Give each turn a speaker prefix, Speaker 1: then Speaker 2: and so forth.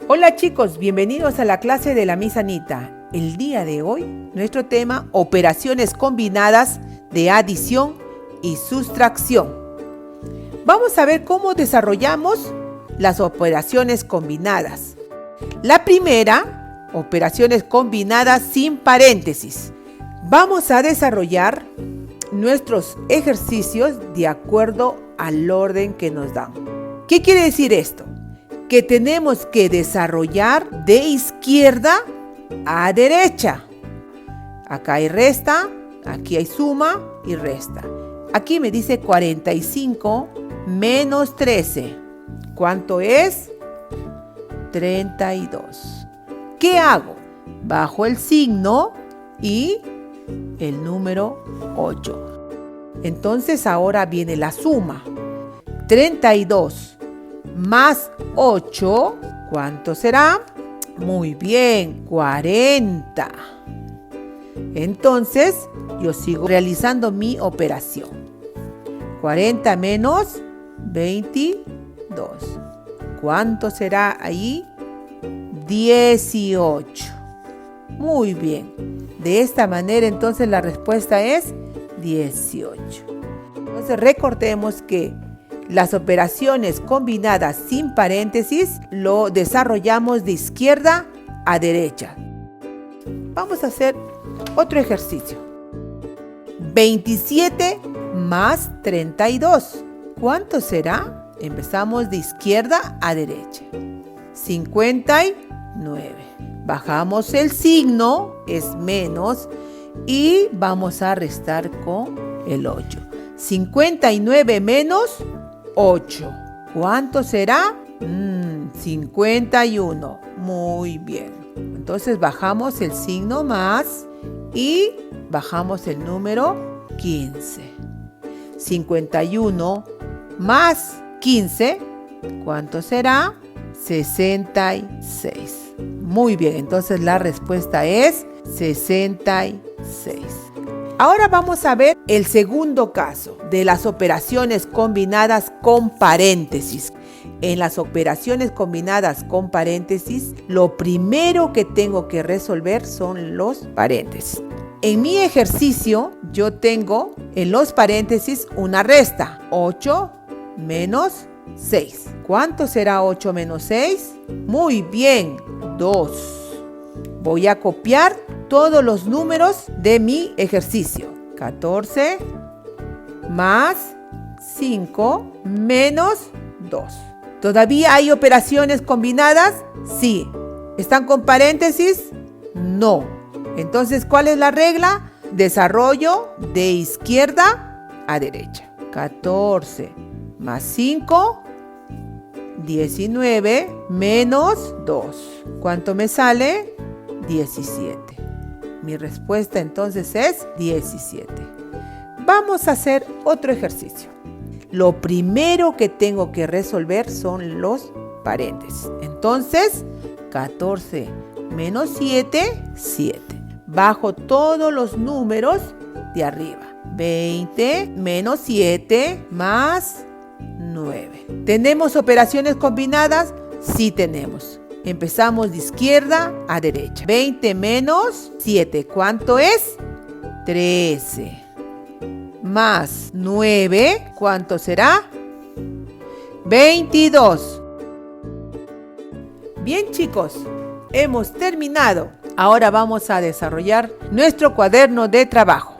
Speaker 1: Hola chicos, bienvenidos a la clase de la Miss Anita. El día de hoy, nuestro tema, operaciones combinadas de adición y sustracción. Vamos a ver cómo desarrollamos las operaciones combinadas. La primera, operaciones combinadas sin paréntesis. Vamos a desarrollar nuestros ejercicios de acuerdo al orden que nos dan. ¿Qué quiere decir esto? Que tenemos que desarrollar de izquierda a derecha. Acá hay resta, aquí hay suma y resta. Aquí me dice 45 menos 13. ¿Cuánto es? 32. ¿Qué hago? Bajo el signo y el número 8. Entonces ahora viene la suma. 32 más 8, ¿cuánto será? Muy bien, 40. Entonces, yo sigo realizando mi operación. 40 menos 22. ¿Cuánto será ahí? 18. Muy bien. De esta manera, entonces, la respuesta es 18. Entonces, recordemos que las operaciones combinadas sin paréntesis lo desarrollamos de izquierda a derecha. Vamos a hacer otro ejercicio. 27 más 32. ¿Cuánto será? Empezamos de izquierda a derecha. 59. Bajamos el signo, es menos, y vamos a restar con el 8. 59 menos 8. ¿Cuánto será? 51. Muy bien. Entonces bajamos el signo más y bajamos el número 15. 51 más 15. ¿Cuánto será? 66. Muy bien. Entonces la respuesta es 66. Ahora vamos a ver el segundo caso de las operaciones combinadas con paréntesis. En las operaciones combinadas con paréntesis, lo primero que tengo que resolver son los paréntesis. En mi ejercicio, yo tengo en los paréntesis una resta. 8 menos 6. ¿Cuánto será 8 menos 6? Muy bien, 2. Voy a copiar todos los números de mi ejercicio. 14 más 5 menos 2. ¿Todavía hay operaciones combinadas? Sí. ¿Están con paréntesis? No. Entonces, ¿cuál es la regla? Desarrollo de izquierda a derecha. 14 más 5, 19 menos 2. ¿Cuánto me sale? 17. Mi respuesta entonces es 17. Vamos a hacer otro ejercicio. Lo primero que tengo que resolver son los paréntesis. Entonces, 14 menos 7, 7. Bajo todos los números de arriba. 20 menos 7 más 9. ¿Tenemos operaciones combinadas? Sí tenemos. Empezamos de izquierda a derecha. 20 menos 7. ¿Cuánto es? 13. Más 9. ¿Cuánto será? 22. Bien chicos, hemos terminado. Ahora vamos a desarrollar nuestro cuaderno de trabajo.